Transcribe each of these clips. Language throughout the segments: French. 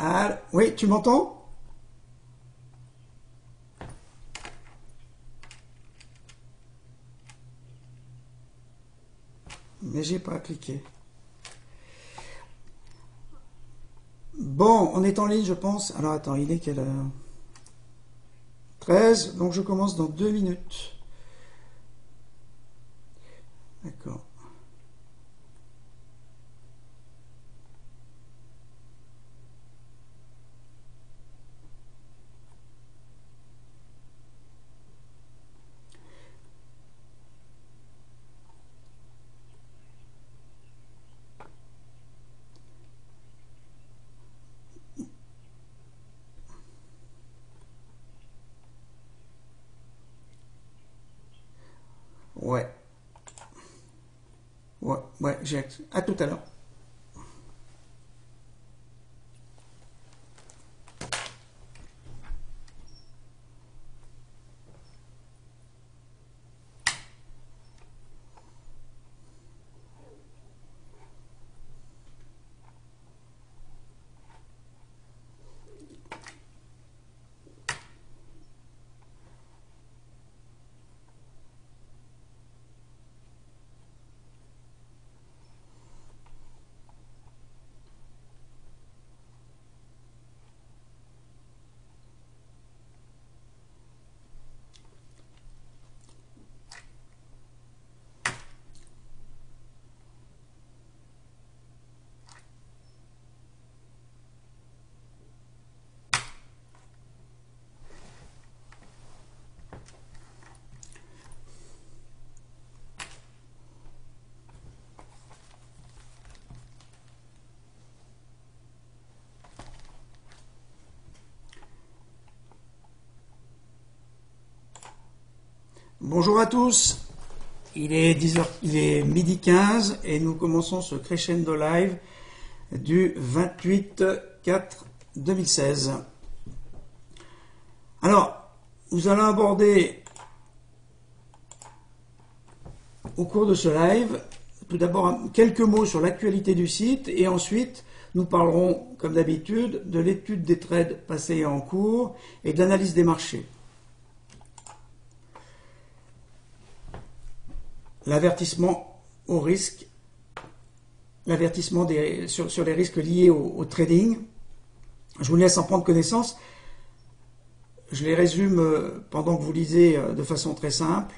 Ah, oui, tu m'entends? Mais j'ai pas cliqué. Bon, on est en ligne, je pense. Alors attends, il est quelle heure? 13, donc je commence dans 2 minutes. D'accord. Ouais, ouais, j'ai... À tout à l'heure. Bonjour à tous. Il est 10h, il est midi 15 et nous commençons ce Crescendo Live du 28/4/2016. Alors, nous allons aborder au cours de ce live, tout d'abord quelques mots sur l'actualité du site et ensuite nous parlerons, comme d'habitude, de l'étude des trades passés et en cours et de l'analyse des marchés. L'avertissement au risque, l'avertissement sur les risques liés au trading. Je vous laisse en prendre connaissance. Je les résume pendant que vous lisez de façon très simple.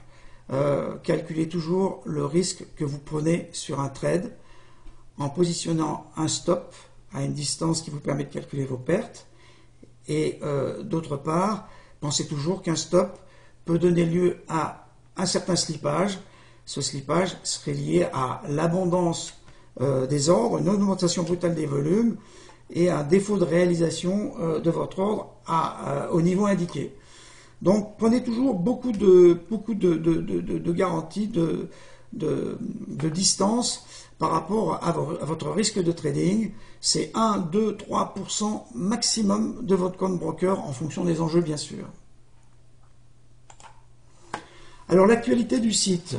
Calculez toujours le risque que vous prenez sur un trade en positionnant un stop à une distance qui vous permet de calculer vos pertes. Et d'autre part, pensez toujours qu'un stop peut donner lieu à un certain slippage. Ce slippage serait lié à l'abondance des ordres, une augmentation brutale des volumes et un défaut de réalisation de votre ordre au niveau indiqué. Donc prenez toujours beaucoup de garanties de distance par rapport à votre risque de trading. C'est 1, 2, 3% maximum de votre compte broker en fonction des enjeux bien sûr. Alors l'actualité du site.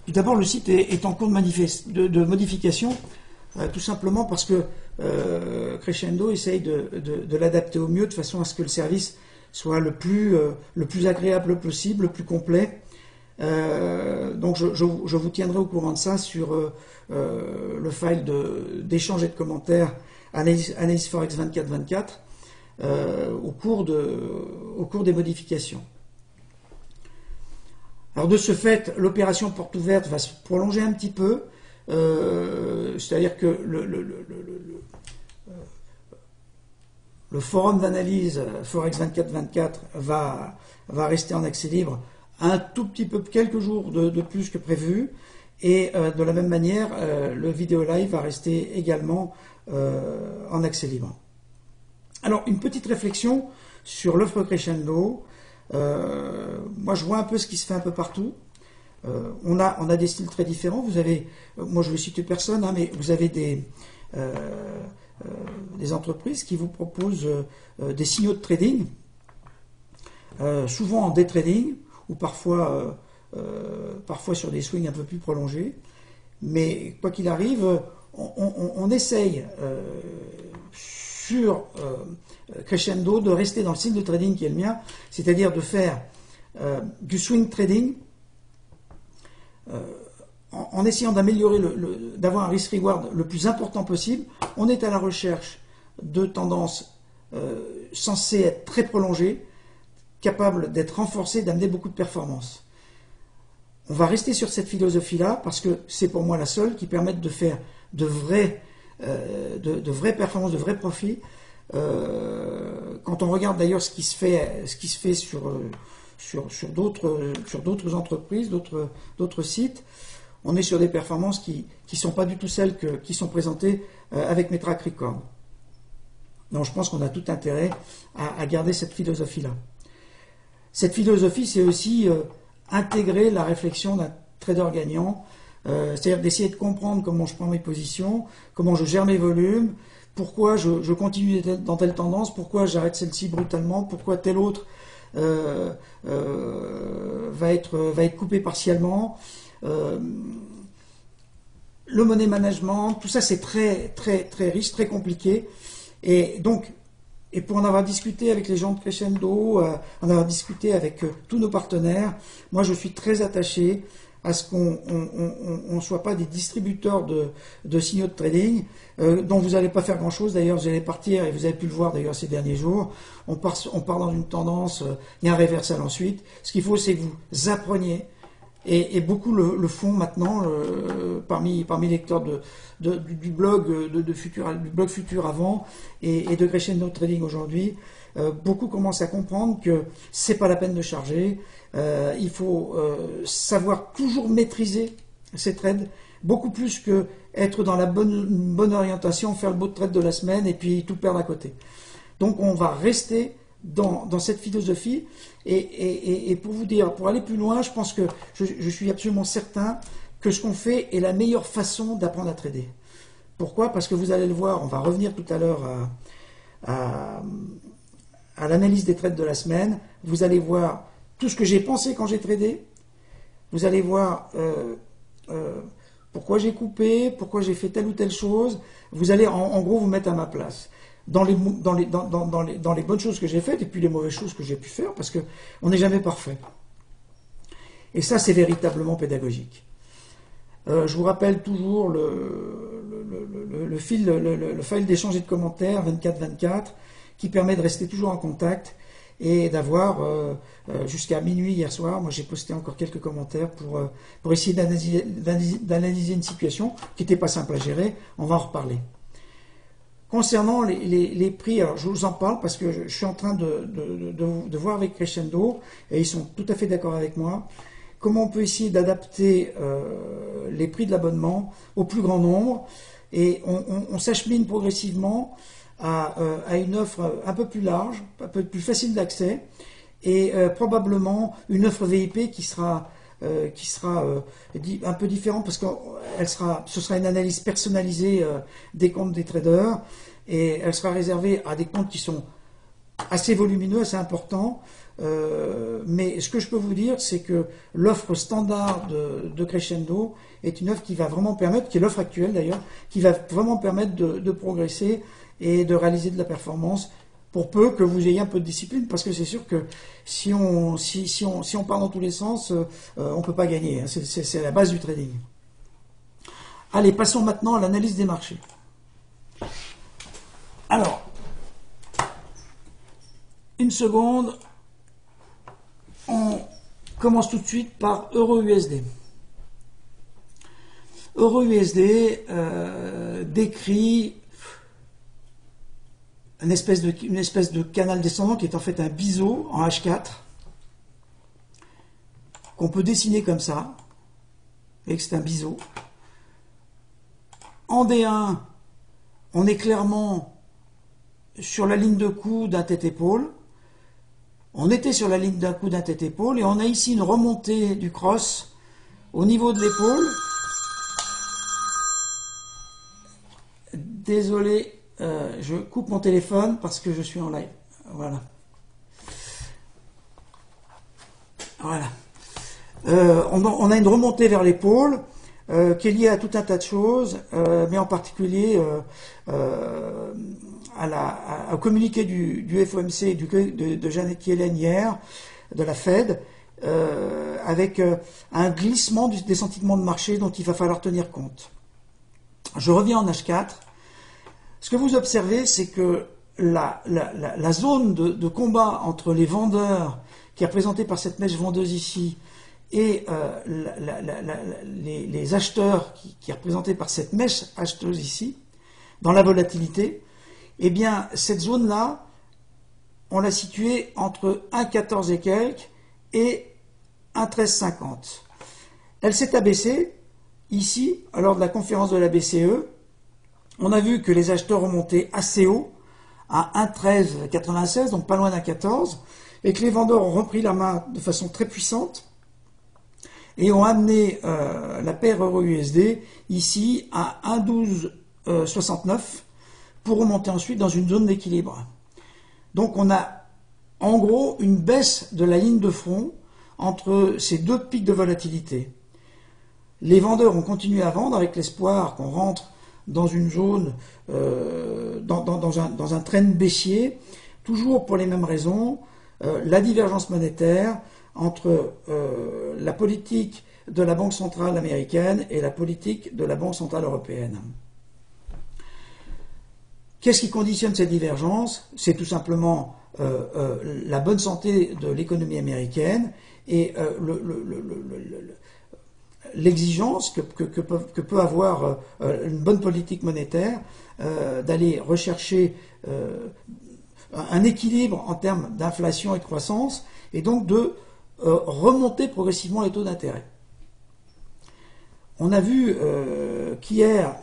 Tout d'abord, le site est en cours de modification, tout simplement parce que Crescendo essaye de l'adapter au mieux de façon à ce que le service soit le plus agréable possible, le plus complet. Donc je vous tiendrai au courant de ça sur le file d'échange et de commentaires Analyse Forex 24/24 au cours des modifications. Alors de ce fait, l'opération porte ouverte va se prolonger un petit peu, c'est-à-dire que le forum d'analyse Forex 24/24 va rester en accès libre un tout petit peu, quelques jours de plus que prévu, et de la même manière, le vidéo live va rester également en accès libre. Alors une petite réflexion sur l'offre Crescendo. Moi je vois un peu ce qui se fait un peu partout. On a des styles très différents. Vous avez, moi je vais citer personne, hein, mais vous avez des entreprises qui vous proposent des signaux de trading, souvent en day trading ou parfois sur des swings un peu plus prolongés. Mais quoi qu'il arrive, on essaye sur Crescendo de rester dans le style de trading qui est le mien, c'est-à-dire de faire du swing trading en essayant d'améliorer, d'avoir un risk-reward le plus important possible. On est à la recherche de tendances censées être très prolongées, capables d'être renforcées, d'amener beaucoup de performance. On va rester sur cette philosophie-là parce que c'est pour moi la seule qui permette de faire de vraies performances, de vrais profits. Quand on regarde d'ailleurs ce qui se fait sur d'autres entreprises, d'autres sites, on est sur des performances qui ne sont pas du tout celles qui sont présentées avec mes track records. Donc je pense qu'on a tout intérêt à garder cette philosophie-là. Cette philosophie, c'est aussi intégrer la réflexion d'un trader gagnant, c'est-à-dire d'essayer de comprendre comment je prends mes positions, comment je gère mes volumes, pourquoi je continue dans telle tendance, pourquoi j'arrête celle-ci brutalement, pourquoi telle autre va être coupée partiellement. Le money management, tout ça c'est très très très riche, très compliqué. Et pour en avoir discuté avec les gens de Crescendo, en avoir discuté avec tous nos partenaires, moi je suis très attaché à ce qu'on ne soit pas des distributeurs de signaux de trading, dont vous n'allez pas faire grand-chose. D'ailleurs, vous allez partir, et vous avez pu le voir d'ailleurs ces derniers jours, on part dans une tendance, il y a un reversal ensuite. Ce qu'il faut, c'est que vous appreniez, et beaucoup le font maintenant, parmi les lecteurs du blog du blog Futur avant, et de Crescendo Trading aujourd'hui. Beaucoup commencent à comprendre que c'est pas la peine de charger. Il faut savoir toujours maîtriser ses trades, beaucoup plus que être dans la bonne orientation, faire le beau trade de la semaine et puis tout perdre à côté. Donc on va rester dans cette philosophie et pour vous dire, pour aller plus loin, je pense que je suis absolument certain que ce qu'on fait est la meilleure façon d'apprendre à trader. Pourquoi? Parce que vous allez le voir, on va revenir tout à l'heure à l'analyse des trades de la semaine. Vous allez voir tout ce que j'ai pensé quand j'ai tradé. Vous allez voir pourquoi j'ai coupé, pourquoi j'ai fait telle ou telle chose. Vous allez en gros vous mettre à ma place. Dans les bonnes choses que j'ai faites et puis les mauvaises choses que j'ai pu faire, parce qu'on n'est jamais parfait. Et ça, c'est véritablement pédagogique. Je vous rappelle toujours le file d'échange et de commentaires 24-24 qui permet de rester toujours en contact et d'avoir jusqu'à minuit hier soir, moi j'ai posté encore quelques commentaires pour essayer d'analyser une situation qui n'était pas simple à gérer. On va en reparler. Concernant les prix, alors je vous en parle parce que je suis en train de voir avec Crescendo, et ils sont tout à fait d'accord avec moi, comment on peut essayer d'adapter les prix de l'abonnement au plus grand nombre, et on s'achemine progressivement à une offre un peu plus large, un peu plus facile d'accès, et probablement une offre VIP qui sera un peu différente parce que ce sera une analyse personnalisée des comptes des traders, et elle sera réservée à des comptes qui sont assez volumineux, assez importants. Mais ce que je peux vous dire, c'est que l'offre standard de Crescendo est une offre qui va vraiment permettre, qui est l'offre actuelle d'ailleurs, qui va vraiment permettre de progresser et de réaliser de la performance, pour peu que vous ayez un peu de discipline, parce que c'est sûr que si on part dans tous les sens, on ne peut pas gagner. Hein. C'est la base du trading. Allez, passons maintenant à l'analyse des marchés. Alors, une seconde, on commence tout de suite par Euro-USD. Euro-USD décrit une espèce de canal descendant qui est en fait un biseau en H4 qu'on peut dessiner comme ça, et que c'est un biseau. En D1, on est clairement sur la ligne de coup d'un tête-épaule. On était sur la ligne d'un coup d'un tête-épaule et on a ici une remontée du cross au niveau de l'épaule. Désolé, je coupe mon téléphone parce que je suis en live. Voilà. Voilà. On a une remontée vers l'épaule qui est liée à tout un tas de choses, mais en particulier au communiqué du FOMC de Janet Yellen hier, de la Fed, avec un glissement des sentiments de marché dont il va falloir tenir compte. Je reviens en H4. Ce que vous observez, c'est que la zone de combat entre les vendeurs, qui est représentée par cette mèche vendeuse ici, et les acheteurs, qui est représentée par cette mèche acheteuse ici, dans la volatilité, eh bien, cette zone-là, on l'a située entre 1,14 et quelques et 1,1350. Elle s'est abaissée, ici, lors de la conférence de la BCE. On a vu que les acheteurs ont monté assez haut, à 1,1396, donc pas loin d'un 14, et que les vendeurs ont repris la main de façon très puissante, et ont amené la paire euro-USD ici à 1,1269, pour remonter ensuite dans une zone d'équilibre. Donc on a en gros une baisse de la ligne de front entre ces deux pics de volatilité. Les vendeurs ont continué à vendre avec l'espoir qu'on rentre dans une zone, dans un trend baissier, toujours pour les mêmes raisons, la divergence monétaire entre la politique de la Banque centrale américaine et la politique de la Banque centrale européenne. Qu'est-ce qui conditionne cette divergence? C'est tout simplement la bonne santé de l'économie américaine et l'exigence que peut avoir une bonne politique monétaire d'aller rechercher un équilibre en termes d'inflation et de croissance, et donc de remonter progressivement les taux d'intérêt. On a vu qu'hier,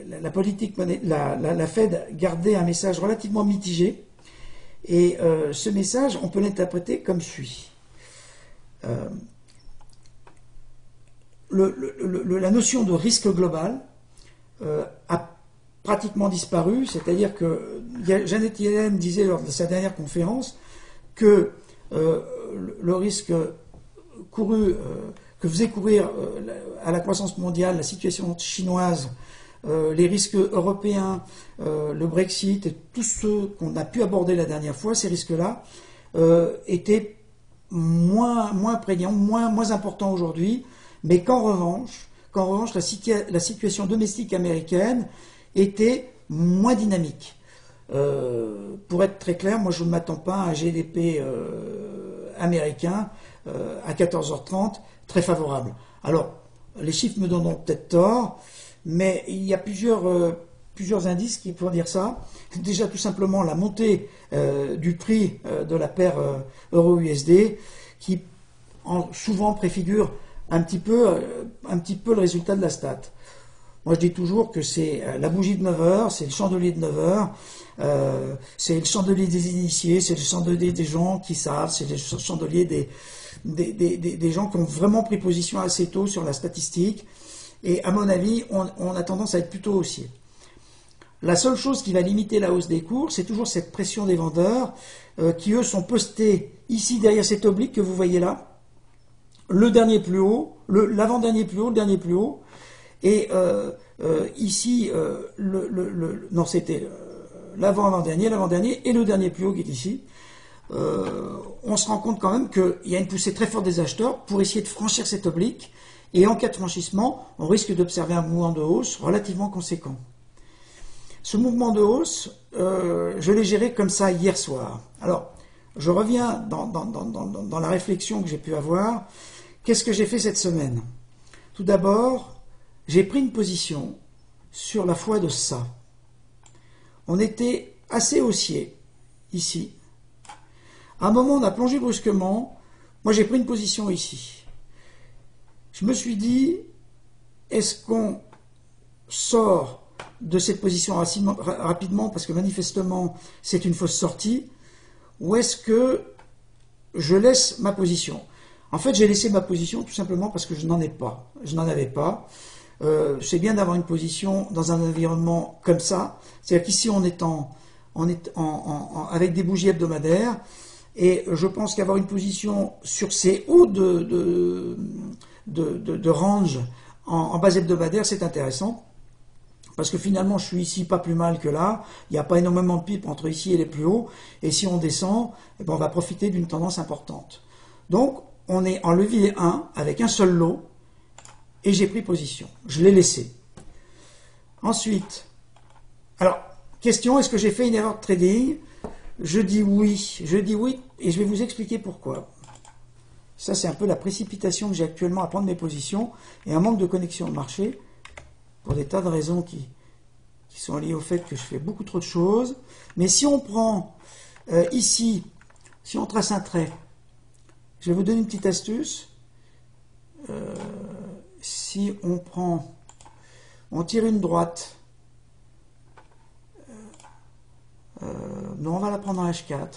la Fed gardait un message relativement mitigé, et ce message, on peut l'interpréter comme suit. La notion de risque global a pratiquement disparu, c'est-à-dire que Janet Yellen disait lors de sa dernière conférence que le risque couru, que faisait courir à la croissance mondiale la situation chinoise, les risques européens, le Brexit et tous ceux qu'on a pu aborder la dernière fois, ces risques-là étaient moins prégnants, moins importants aujourd'hui, mais qu'en revanche, la situation domestique américaine était moins dynamique. Pour être très clair, moi je ne m'attends pas à un GDP américain à 14h30 très favorable. Alors, les chiffres me donneront peut-être tort, mais il y a plusieurs indices qui pourraient dire ça. Déjà tout simplement la montée du prix de la paire euro-USD qui souvent préfigure un petit peu le résultat de la stat. Moi je dis toujours que c'est la bougie de 9 heures, c'est le chandelier de 9 heures, c'est le chandelier des initiés, c'est le chandelier des gens qui savent, c'est le chandelier des gens qui ont vraiment pris position assez tôt sur la statistique. Et à mon avis, on a tendance à être plutôt haussier. La seule chose qui va limiter la hausse des cours, c'est toujours cette pression des vendeurs qui, eux, sont postés ici derrière cet oblique que vous voyez là. Le dernier plus haut, l'avant-dernier plus haut, le dernier plus haut. Et ici, non, c'était l'avant-avant-dernier et le dernier plus haut qui est ici. On se rend compte quand même qu'il y a une poussée très forte des acheteurs pour essayer de franchir cet oblique. Et en cas de franchissement, on risque d'observer un mouvement de hausse relativement conséquent. Ce mouvement de hausse, je l'ai géré comme ça hier soir. Alors, je reviens dans la réflexion que j'ai pu avoir. Qu'est-ce que j'ai fait cette semaine? Tout d'abord, j'ai pris une position sur la foi de ça. On était assez haussier, ici. À un moment, on a plongé brusquement. Moi, j'ai pris une position ici. Je me suis dit, est-ce qu'on sort de cette position rapidement parce que manifestement c'est une fausse sortie, ou est-ce que je laisse ma position? En fait, j'ai laissé ma position tout simplement parce que je n'en avais pas. C'est bien d'avoir une position dans un environnement comme ça. C'est-à-dire qu'ici on est avec des bougies hebdomadaires, et je pense qu'avoir une position sur ces hauts de range en base hebdomadaire, c'est intéressant. parce que finalement je suis ici pas plus mal que là, il n'y a pas énormément de pips entre ici et les plus hauts, et si on descend, eh ben, on va profiter d'une tendance importante. Donc on est en levier 1 avec un seul lot, et j'ai pris position, je l'ai laissé. Ensuite, alors, question, est-ce que j'ai fait une erreur de trading? Je dis oui, et je vais vous expliquer pourquoi. Ça, c'est un peu la précipitation que j'ai actuellement à prendre mes positions, et un manque de connexion au marché, pour des tas de raisons qui sont liées au fait que je fais beaucoup trop de choses. Mais si on prend ici, si on trace un trait, je vais vous donner une petite astuce. Si on tire une droite, non, on va la prendre en H4,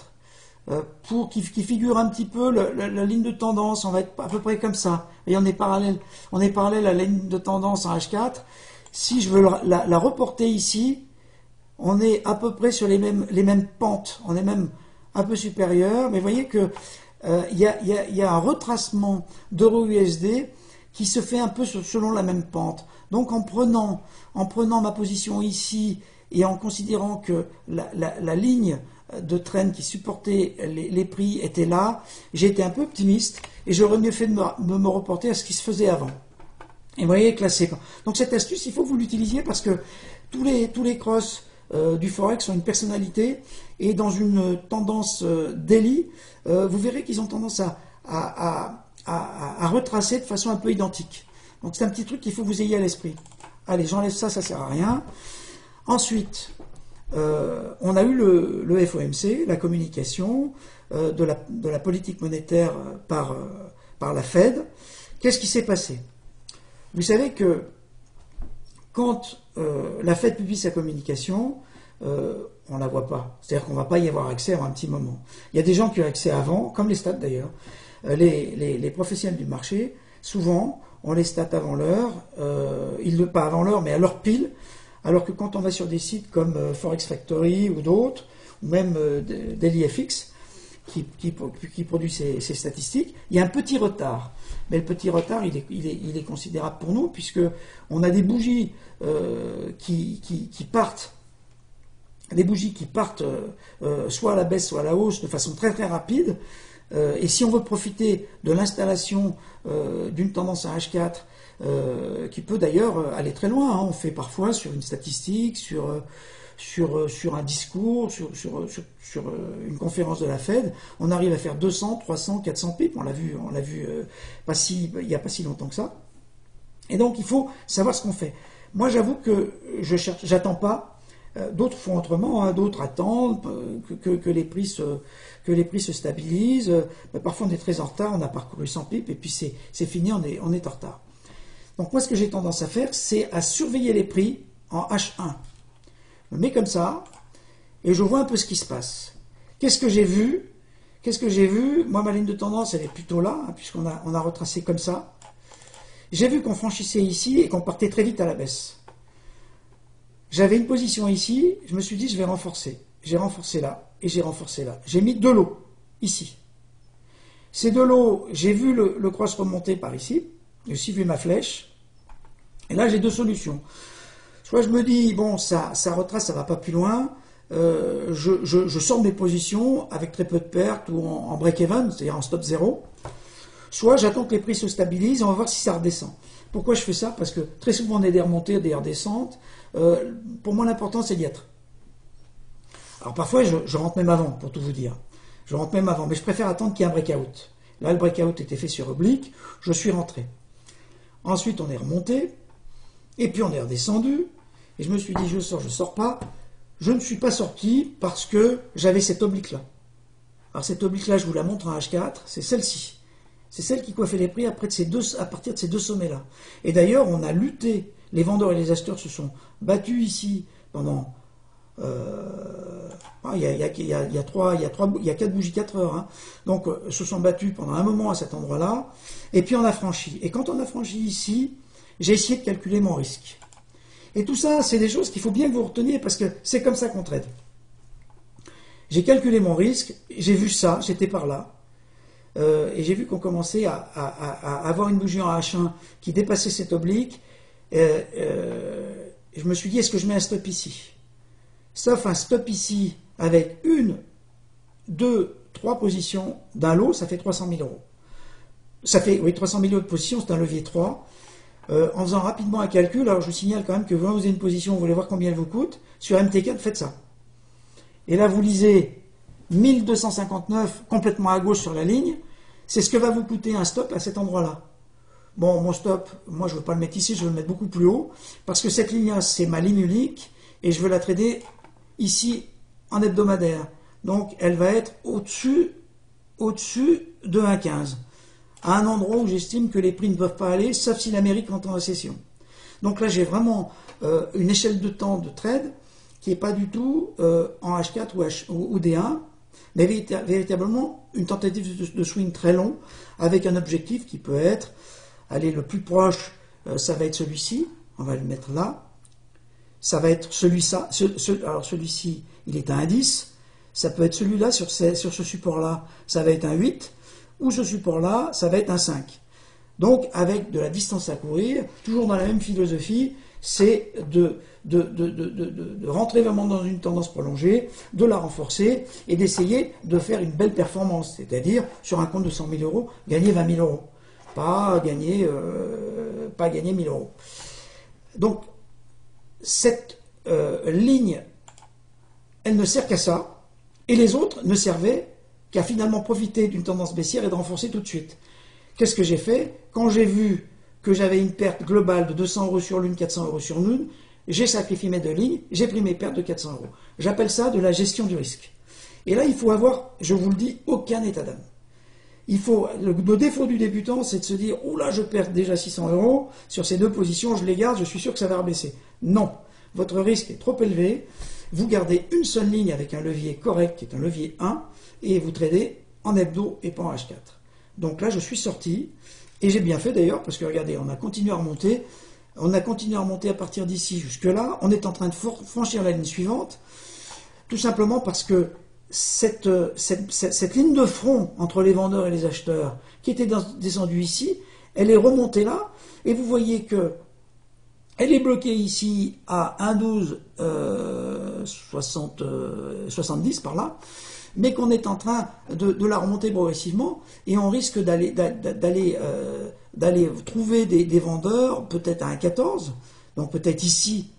pour qui figure un petit peu la ligne de tendance, on va être à peu près comme ça. Et on est parallèle à la ligne de tendance en H4. Si je veux la reporter ici, on est à peu près sur les mêmes pentes, on est même un peu supérieur, mais vous voyez que il y a un retracement d'euro-USD qui se fait un peu selon la même pente. Donc en prenant ma position ici et en considérant que la ligne de trend qui supportait les prix était là, j'ai été un peu optimiste et j'aurais mieux fait de me reporter à ce qui se faisait avant. Et vous voyez que là c'est... Donc cette astuce, il faut que vous l'utilisiez parce que tous les crosses du Forex ont une personnalité et dans une tendance daily, vous verrez qu'ils ont tendance à retracer de façon un peu identique. Donc c'est un petit truc qu'il faut que vous ayez à l'esprit. Allez, j'enlève ça, ça sert à rien. Ensuite, on a eu le FOMC, la communication de la politique monétaire par la Fed. Qu'est-ce qui s'est passé? Vous savez que quand la Fed publie sa communication, on ne la voit pas. C'est-à-dire qu'on ne va pas y avoir accès avant un petit moment. Il y a des gens qui ont accès avant, comme les stats d'ailleurs. Les professionnels du marché, souvent, on les stats avant l'heure, pas avant l'heure, mais à l'heure pile, alors que quand on va sur des sites comme Forex Factory ou d'autres, ou même DailyFX, qui produit ces statistiques, il y a un petit retard. Mais le petit retard, il est considérable pour nous, puisque on a des bougies qui partent, soit à la baisse, soit à la hausse, de façon très très rapide. Et si on veut profiter de l'installation d'une tendance à H4, qui peut d'ailleurs aller très loin, hein. On fait parfois sur une statistique, sur un discours, sur une conférence de la Fed, on arrive à faire 200, 300, 400 pips, on l'a vu il n'y a pas si longtemps que ça. Et donc il faut savoir ce qu'on fait. Moi j'avoue que j'attends pas, d'autres font autrement, hein, d'autres attendent que les prix se stabilisent, parfois on est très en retard, on a parcouru 100 pips et puis c'est fini, on est en retard. Donc moi ce que j'ai tendance à faire, c'est à surveiller les prix en H1. Je me mets comme ça, et je vois un peu ce qui se passe. Qu'est-ce que j'ai vu? Moi ma ligne de tendance elle est plutôt là, hein, puisqu'on a retracé comme ça. J'ai vu qu'on franchissait ici et qu'on partait très vite à la baisse. J'avais une position ici, je me suis dit je vais renforcer. J'ai renforcé là, et j'ai renforcé là. J'ai mis 2 lots, ici. Ces 2 lots, j'ai vu le cross remonter par ici. J'ai aussi vu ma flèche. Et là, j'ai 2 solutions. Soit je me dis, bon, ça retrace, ça va pas plus loin. Je sors de mes positions avec très peu de pertes ou en break-even, c'est-à-dire en stop 0. Soit j'attends que les prix se stabilisent et on va voir si ça redescend. Pourquoi je fais ça? Parce que très souvent, on a des remontées, des redescentes. Pour moi, l'important, c'est d'y être. Alors parfois, je rentre même avant, pour tout vous dire. Je rentre même avant, mais je préfère attendre qu'il y ait un breakout. Là, le breakout était fait sur oblique, je suis rentré. Ensuite, on est remonté, et puis on est redescendu, et je me suis dit, je sors pas. Je ne suis pas sorti parce que j'avais cette oblique-là. Alors cette oblique-là, je vous la montre en H4, c'est celle-ci. C'est celle qui coiffait les prix à partir de ces 2 sommets-là. Et d'ailleurs, on a lutté, les vendeurs et les acheteurs se sont battus ici pendant... il y a 4 bougies 4 heures, hein. Donc se sont battus pendant un moment à cet endroit-là, et puis on a franchi. Et quand on a franchi ici, j'ai essayé de calculer mon risque. Et tout ça, c'est des choses qu'il faut bien que vous reteniez, parce que c'est comme ça qu'on trade. J'ai calculé mon risque, j'ai vu ça, j'étais par là, et j'ai vu qu'on commençait à avoir une bougie en H1 qui dépassait cette oblique, je me suis dit, est-ce que je mets un stop ici? Sauf un stop ici avec 1, 2, 3 positions d'un lot, ça fait 300 000 euros. Ça fait, oui, 300 000 euros de position, c'est un levier 3. En faisant rapidement un calcul, alors je vous signale quand même que quand vous avez une position, vous voulez voir combien elle vous coûte, sur MT4, faites ça. Et là, vous lisez 1259 complètement à gauche sur la ligne, c'est ce que va vous coûter un stop à cet endroit-là. Bon, mon stop, moi je ne veux pas le mettre ici, je veux le mettre beaucoup plus haut, parce que cette ligne-là, c'est ma ligne unique, et je veux la trader ici en hebdomadaire. Donc, elle va être au-dessus de 1,15, à un endroit où j'estime que les prix ne peuvent pas aller, sauf si l'Amérique entre en récession. Donc là, j'ai vraiment une échelle de temps de trade qui n'est pas du tout en H4 ou D1, mais véritablement une tentative de swing très long, avec un objectif qui peut être, allez, le plus proche, ça va être celui-ci, on va le mettre là, ça va être alors celui-ci, il est à un 10, ça peut être celui-là sur ce support-là, ça va être un 8, ou ce support-là, ça va être un 5. Donc, avec de la distance à courir, toujours dans la même philosophie, c'est de rentrer vraiment dans une tendance prolongée, de la renforcer et d'essayer de faire une belle performance, c'est-à-dire sur un compte de 100 000 euros, gagner 20 000 euros, pas gagner 1 000 euros. Donc, cette ligne, elle ne sert qu'à ça, et les autres ne servaient qu'à finalement profiter d'une tendance baissière et de renforcer tout de suite. Qu'est-ce que j'ai fait? Quand j'ai vu que j'avais une perte globale de 200 euros sur l'une, 400 euros sur l'une, j'ai sacrifié mes 2 lignes, j'ai pris mes pertes de 400 euros. J'appelle ça de la gestion du risque. Et là, il faut avoir, je vous le dis, aucun état d'âme. Le défaut du débutant, c'est de se dire, oh là, je perds déjà 600 euros, sur ces 2 positions, je les garde, je suis sûr que ça va rebaisser. Non, votre risque est trop élevé, vous gardez une seule ligne avec un levier correct, qui est un levier 1, et vous tradez en hebdo et pas en H4. Donc là, je suis sorti, et j'ai bien fait d'ailleurs, parce que regardez, on a continué à remonter à partir d'ici jusque-là, on est en train de franchir la ligne suivante, tout simplement parce que cette ligne de front entre les vendeurs et les acheteurs, qui était descendue ici, elle est remontée là, et vous voyez que elle est bloquée ici à 1,1270 par là, mais qu'on est en train de la remonter progressivement, et on risque d'aller trouver des vendeurs, peut-être à 1,14, donc peut-être ici,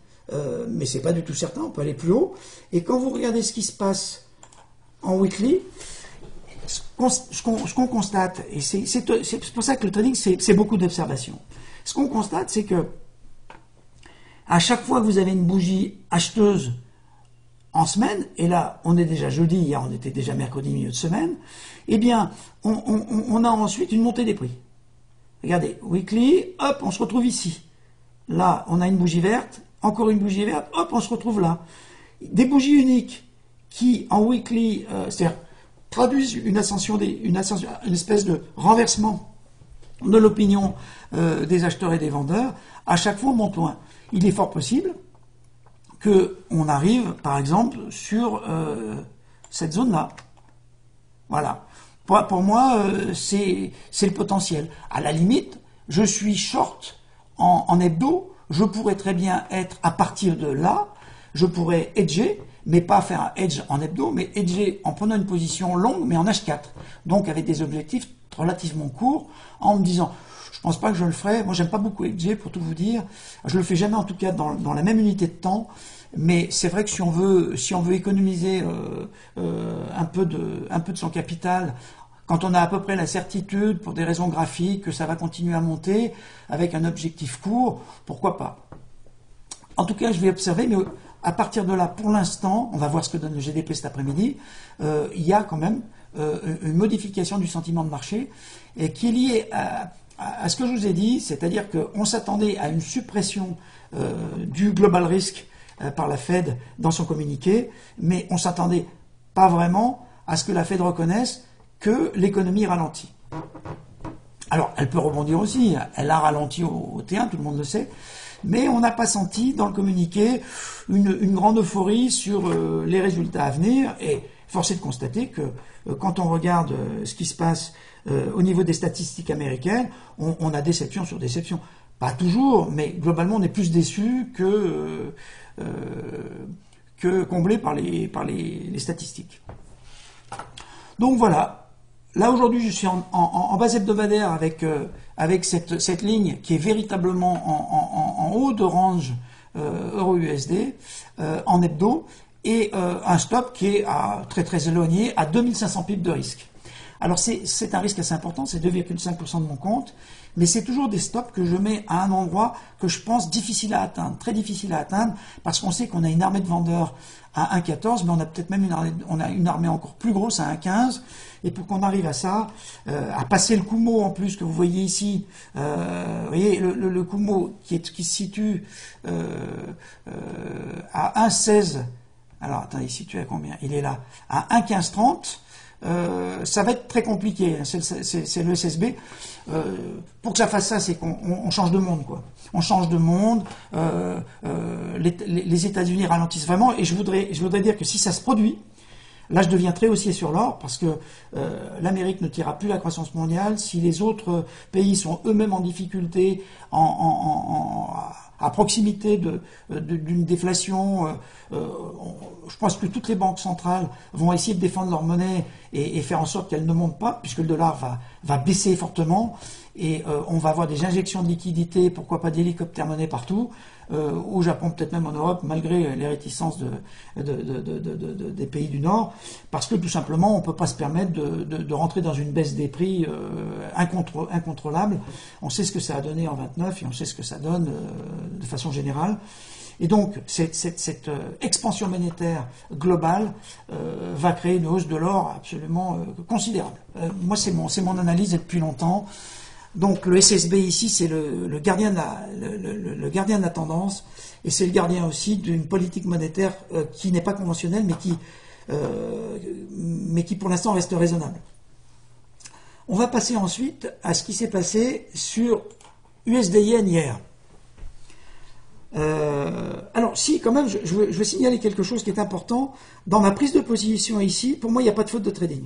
mais c'est pas du tout certain, on peut aller plus haut. Et quand vous regardez ce qui se passe en weekly, ce qu'on constate, et c'est pour ça que le trading, c'est beaucoup d'observations. Ce qu'on constate, c'est que à chaque fois que vous avez une bougie acheteuse en semaine, et là, on est déjà jeudi, hier on était déjà mercredi, milieu de semaine, eh bien, on a ensuite une montée des prix. Regardez, weekly, hop, on se retrouve ici. Là, on a une bougie verte, encore une bougie verte, hop, on se retrouve là. Des bougies uniques qui, en weekly, c'est-à-dire traduisent une espèce de renversement de l'opinion des acheteurs et des vendeurs, à chaque fois on monte loin. Il est fort possible qu'on arrive, par exemple, sur cette zone-là. Voilà. Pour moi, c'est le potentiel. À la limite, je suis short en hebdo, je pourrais très bien être à partir de là, je pourrais hedger, mais pas faire un hedge en hebdo, mais hedger en prenant une position longue, mais en H4. Donc avec des objectifs relativement courts, en me disant, je pense pas que je le ferai, moi j'aime pas beaucoup hedger pour tout vous dire, je le fais jamais en tout cas dans la même unité de temps, mais c'est vrai que si on veut économiser un peu de son capital, quand on a à peu près la certitude, pour des raisons graphiques, que ça va continuer à monter, avec un objectif court, pourquoi pas. En tout cas, je vais observer, mais à partir de là, pour l'instant, on va voir ce que donne le GDP cet après-midi, il y a quand même une modification du sentiment de marché et qui est liée à ce que je vous ai dit, c'est-à-dire qu'on s'attendait à une suppression du global risk par la Fed dans son communiqué, mais on ne s'attendait pas vraiment à ce que la Fed reconnaisse que l'économie ralentit. Alors, elle peut rebondir aussi, elle a ralenti au T1, tout le monde le sait, mais on n'a pas senti dans le communiqué une grande euphorie sur les résultats à venir, et force est de constater que quand on regarde ce qui se passe au niveau des statistiques américaines, on a déception sur déception. Pas toujours, mais globalement on est plus déçu que comblé par les statistiques. Donc voilà, là aujourd'hui je suis en base hebdomadaire avec cette ligne qui est véritablement en haut de range euro-USD en hebdo, et un stop qui est très éloigné à 2500 pips de risque. Alors c'est un risque assez important, c'est 2,5% de mon compte, mais c'est toujours des stops que je mets à un endroit que je pense difficile à atteindre, très difficile à atteindre, parce qu'on sait qu'on a une armée de vendeurs à 1,14, mais on a peut-être même une armée encore plus grosse à 1,15, et pour qu'on arrive à ça, à passer le Kumo en plus, que vous voyez ici, vous voyez le Kumo qui se situe à 1,16, alors attendez, il se situe à combien? Il est là, à 1,1530. Ça va être très compliqué, c'est le SSB. Pour que ça fasse ça, c'est qu'on change de monde, quoi. On change de monde, les États-Unis ralentissent vraiment, et je voudrais dire que si ça se produit, là je deviens très haussier sur l'or, parce que l'Amérique ne tirera plus la croissance mondiale, si les autres pays sont eux-mêmes en difficulté, à proximité d'une déflation, je pense que toutes les banques centrales vont essayer de défendre leur monnaie et faire en sorte qu'elle ne monte pas, puisque le dollar va baisser fortement, et on va avoir des injections de liquidités, pourquoi pas d'hélicoptères monnaie partout, au Japon, peut-être même en Europe, malgré les réticences des pays du Nord, parce que tout simplement on ne peut pas se permettre de rentrer dans une baisse des prix incontrôlable. On sait ce que ça a donné en 29 et on sait ce que ça donne de façon générale. Et donc cette expansion monétaire globale va créer une hausse de l'or absolument considérable. Moi c'est mon analyse depuis longtemps. Donc le SSB ici, c'est le gardien de la tendance, et c'est le gardien aussi d'une politique monétaire qui n'est pas conventionnelle, mais qui pour l'instant reste raisonnable. On va passer ensuite à ce qui s'est passé sur USD-Yen hier. Alors si, quand même, je veux signaler quelque chose qui est important. Dans ma prise de position ici, pour moi, il n'y a pas de faute de trading.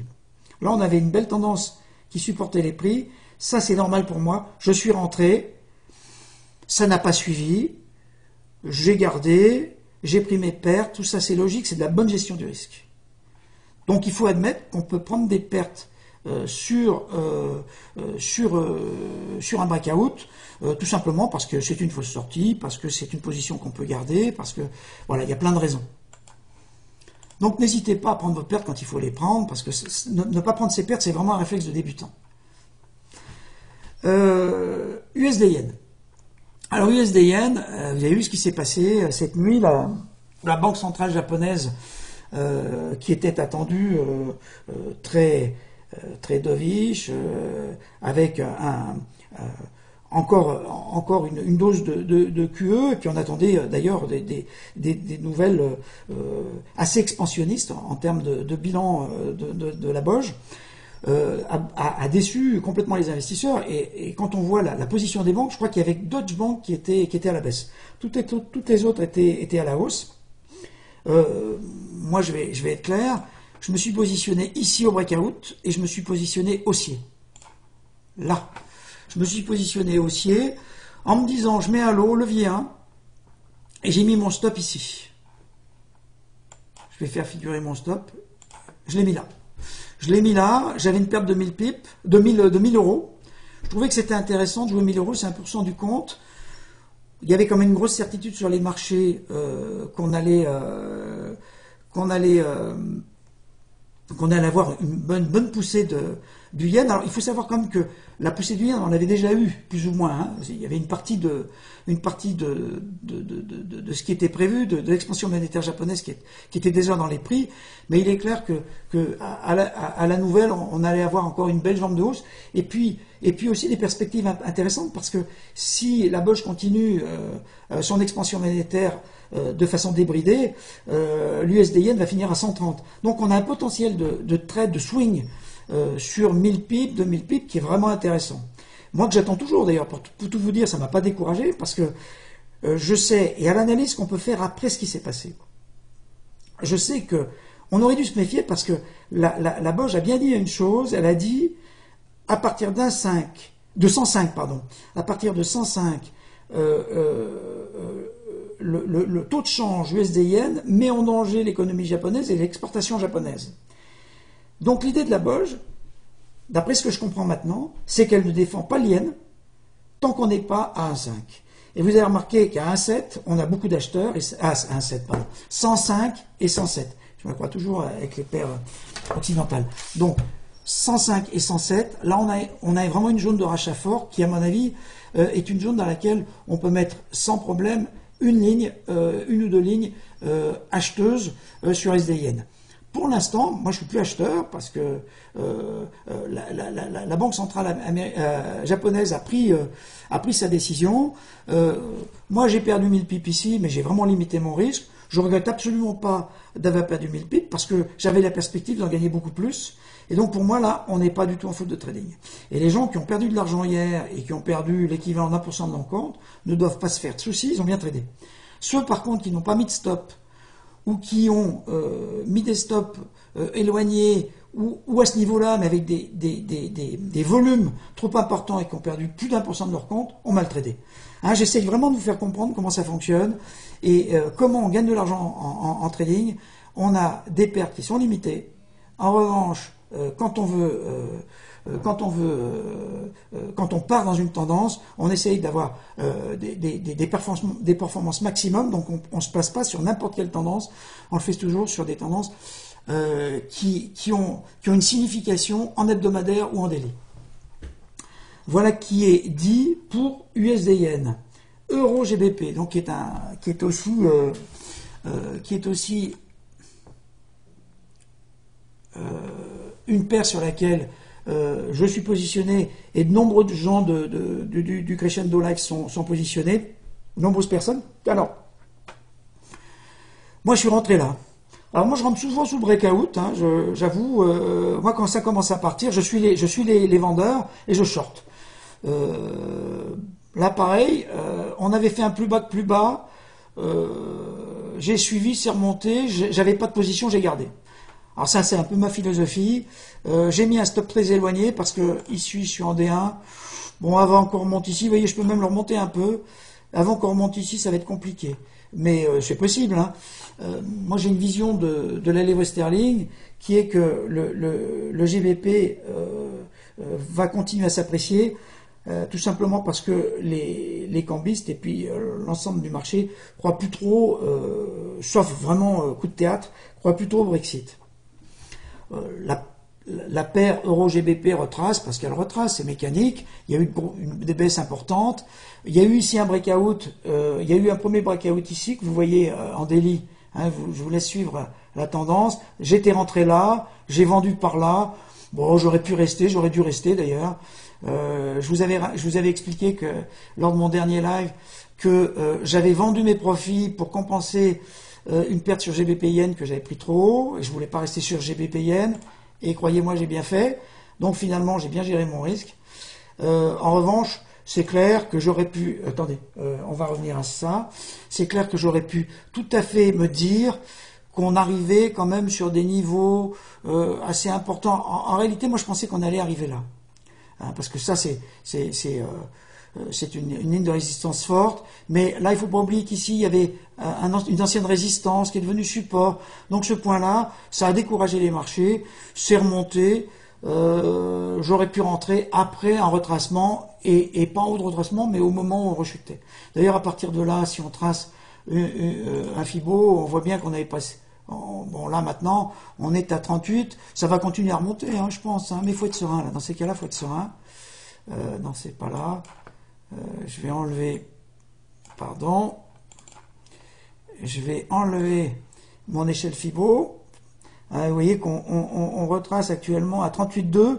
Là, on avait une belle tendance qui supportait les prix. Ça, c'est normal pour moi. Je suis rentré, ça n'a pas suivi, j'ai gardé, j'ai pris mes pertes, tout ça c'est logique, c'est de la bonne gestion du risque. Donc il faut admettre qu'on peut prendre des pertes sur un breakout, tout simplement parce que c'est une fausse sortie, parce que c'est une position qu'on peut garder, parce que voilà, il y a plein de raisons. Donc n'hésitez pas à prendre vos pertes quand il faut les prendre, parce que ne pas prendre ses pertes, c'est vraiment un réflexe de débutant. USD-Yen. Alors USD-Yen, vous avez vu ce qui s'est passé cette nuit. La banque centrale japonaise, qui était attendue très dovish, avec encore une dose de QE, et puis on attendait d'ailleurs des nouvelles assez expansionnistes en termes de bilan de la BOJ. A déçu complètement les investisseurs, et quand on voit la position des banques, je crois qu'il y avait Deutsche Bank qui était à la baisse. Toutes les autres étaient à la hausse. Moi je vais être clair, je me suis positionné ici au breakout et je me suis positionné haussier. Là, je me suis positionné haussier en me disant je mets à l'eau, levier 1, et j'ai mis mon stop ici. Je vais faire figurer mon stop, je l'ai mis là. Je l'ai mis là, j'avais une perte de 1000 pips, de 1000 euros. Je trouvais que c'était intéressant de jouer 1000 euros, c'est 1% du compte. Il y avait quand même une grosse certitude sur les marchés qu'on allait avoir une bonne poussée du yen. Alors il faut savoir quand même que la poussée du yen, on l'avait déjà eu, plus ou moins. Hein. Il y avait une partie de ce qui était prévu, de l'expansion monétaire japonaise qui était déjà dans les prix. Mais il est clair que à la nouvelle, on allait avoir encore une belle jambe de hausse. Et puis aussi des perspectives intéressantes, parce que si la BOJ continue son expansion monétaire de façon débridée, l'USD-Yen va finir à 130. Donc on a un potentiel de trade, de swing sur 1000 pips, 2000 pips, qui est vraiment intéressant. Moi que j'attends toujours d'ailleurs, pour tout vous dire, ça ne m'a pas découragé, parce que je sais, et à l'analyse qu'on peut faire après ce qui s'est passé, je sais que on aurait dû se méfier, parce que la BOJ a bien dit une chose, elle a dit à partir de 105, à partir de 105, le taux de change USD-Yen met en danger l'économie japonaise et l'exportation japonaise. Donc l'idée de la BOJ, d'après ce que je comprends maintenant, c'est qu'elle ne défend pas le yen tant qu'on n'est pas à 1,5. Et vous avez remarqué qu'à 1,7, on a beaucoup d'acheteurs, 105 et 107. Je me crois toujours avec les paires occidentales. Donc 105 et 107, là on a vraiment une zone de rachat fort qui, à mon avis, est une zone dans laquelle on peut mettre sans problème une ligne, une ou deux lignes acheteuses sur SDN. Pour l'instant, moi je suis plus acheteur parce que la Banque centrale japonaise a pris sa décision. Moi j'ai perdu 1000 pips ici, mais j'ai vraiment limité mon risque. Je regrette absolument pas d'avoir perdu 1000 pips parce que j'avais la perspective d'en gagner beaucoup plus. Et donc pour moi là, on n'est pas du tout en faute de trading. Et les gens qui ont perdu de l'argent hier et qui ont perdu l'équivalent d'1% de leur compte ne doivent pas se faire de soucis, ils ont bien tradé. Ceux par contre qui n'ont pas mis de stop ou qui ont mis des stops éloignés ou à ce niveau-là, mais avec des volumes trop importants et qui ont perdu plus d'1% de leur compte, ont mal tradé. Hein, j'essaye vraiment de vous faire comprendre comment ça fonctionne et comment on gagne de l'argent en trading. On a des pertes qui sont limitées. En revanche, quand on part dans une tendance, on essaye d'avoir des performances maximum, donc on ne se place pas sur n'importe quelle tendance, on le fait toujours sur des tendances qui ont une signification en hebdomadaire ou en daily. Voilà qui est dit pour USD-Yen. Euro GBP, donc qui est aussi une paire sur laquelle je suis positionné et de nombreux gens du Crescendo Life sont positionnés, nombreuses personnes. Alors, moi je suis rentré là. Alors moi je rentre souvent sous le breakout, hein, j'avoue, moi quand ça commence à partir, je suis les vendeurs et je short. Là pareil, on avait fait un plus bas que plus bas, j'ai suivi, c'est remonté, j'avais pas de position, j'ai gardé. Alors ça c'est un peu ma philosophie, j'ai mis un stop très éloigné parce que ici je suis en D1, bon avant qu'on remonte ici, vous voyez je peux même le remonter un peu, avant qu'on remonte ici ça va être compliqué, mais c'est possible. Hein. Moi j'ai une vision de la livre sterling qui est que le GBP va continuer à s'apprécier, tout simplement parce que les cambistes et puis l'ensemble du marché croient plus trop, sauf vraiment coup de théâtre, croient plus trop au Brexit. La paire Euro-GBP retrace, parce qu'elle retrace, c'est mécanique, il y a eu des baisses importantes, il y a eu ici un breakout, il y a eu un premier breakout ici, que vous voyez en daily, hein, je vous laisse suivre la tendance, j'étais rentré là, j'ai vendu par là, bon j'aurais pu rester, j'aurais dû rester d'ailleurs, je vous avais expliqué que lors de mon dernier live, que j'avais vendu mes profits pour compenser une perte sur GBP Yen que j'avais pris trop haut, et je voulais pas rester sur GBP Yen, et croyez-moi j'ai bien fait, donc finalement j'ai bien géré mon risque. En revanche, c'est clair que j'aurais pu, attendez, on va revenir à ça, c'est clair que j'aurais pu tout à fait me dire qu'on arrivait quand même sur des niveaux assez importants. En réalité, moi je pensais qu'on allait arriver là, hein, parce que ça c'est une ligne de résistance forte, mais là il ne faut pas oublier qu'ici il y avait une ancienne résistance qui est devenue support, donc ce point-là, ça a découragé les marchés, c'est remonté, j'aurais pu rentrer après un retracement, et pas en haut de retracement, mais au moment où on rechutait. D'ailleurs à partir de là, si on trace un Fibo, on voit bien qu'on avait passé. Bon là maintenant, on est à 38, ça va continuer à remonter, hein, je pense, hein, mais il faut être serein, là. Dans ces cas-là, il faut être serein. Non, c'est pas là. Je vais enlever, pardon, je vais enlever mon échelle Fibo. Vous voyez qu'on retrace actuellement à 38,2.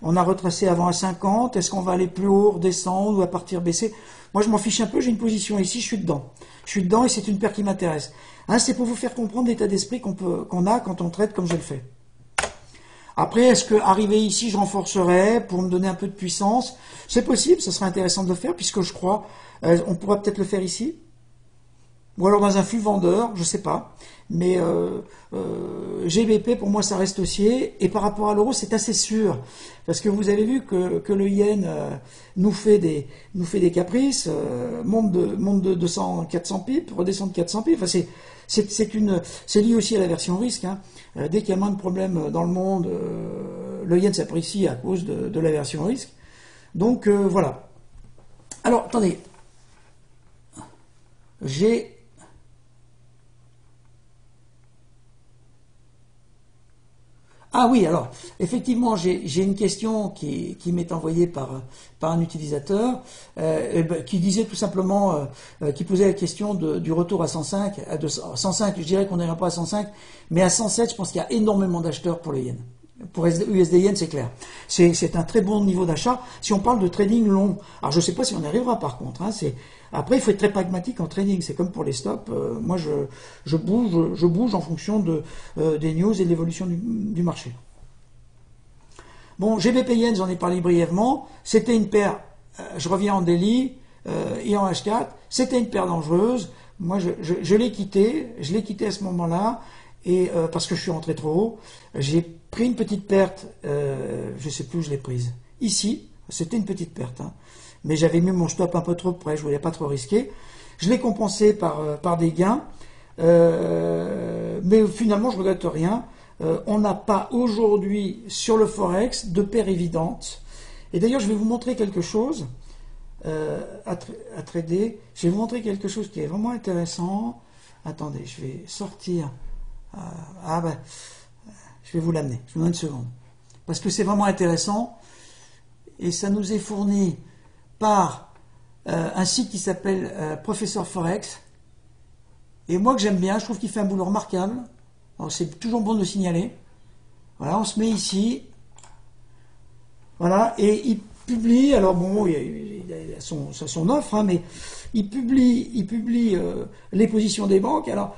On a retracé avant à 50. Est-ce qu'on va aller plus haut, redescendre ou à partir baisser? Moi, je m'en fiche un peu. J'ai une position ici, je suis dedans. Je suis dedans et c'est une paire qui m'intéresse. Hein, c'est pour vous faire comprendre l'état d'esprit qu'on a quand on traite comme je le fais. Après, est-ce que arriver ici, je renforcerai pour me donner un peu de puissance? C'est possible, ça serait intéressant de le faire, puisque je crois, on pourra peut-être le faire ici. ou alors dans un flux vendeur, je sais pas. Mais GBP, pour moi, ça reste haussier. Et par rapport à l'euro, c'est assez sûr. Parce que vous avez vu que le yen nous fait des caprices, monte de 200, 400 pips, redescend de 400 pips. Enfin, c'est lié aussi à la version risque. Hein. Dès qu'il y a moins de problèmes dans le monde, le yen s'apprécie à cause de la version risque. Donc, voilà. Alors, attendez. Ah oui, alors, effectivement, j'ai une question qui m'est envoyée par un utilisateur qui disait tout simplement, qui posait la question du retour à 105, 105, je dirais qu'on n'ira pas à 105, mais à 107, je pense qu'il y a énormément d'acheteurs pour le yen. Pour USD Yen, c'est clair. C'est un très bon niveau d'achat si on parle de trading long. Alors, je ne sais pas si on y arrivera par contre. Hein, après, il faut être très pragmatique en trading. C'est comme pour les stops. Moi, je bouge en fonction des news et de l'évolution du marché. Bon, GBP Yen, j'en ai parlé brièvement. C'était une paire, je reviens en daily et en H4. C'était une paire dangereuse. Moi, je l'ai quitté. Je l'ai quitté à ce moment-là. Et parce que je suis rentré trop haut, j'ai pris une petite perte, je sais plus où je l'ai prise. Ici, c'était une petite perte, hein. Mais j'avais mis mon stop un peu trop près, je voulais pas trop risquer. Je l'ai compensé par des gains, mais finalement je regrette rien. On n'a pas aujourd'hui sur le Forex de paire évidente. Et d'ailleurs, je vais vous montrer quelque chose à trader. Je vais vous montrer quelque chose qui est vraiment intéressant. Attendez, je vais sortir. Je vais vous l'amener, je vous donne une seconde. Parce que c'est vraiment intéressant et ça nous est fourni par un site qui s'appelle Professeur Forex. Et moi que j'aime bien, je trouve qu'il fait un boulot remarquable. Alors c'est toujours bon de le signaler. Voilà, on se met ici. Voilà, et il publie, alors bon, il a son offre, hein, mais il publie les positions des banques. Alors,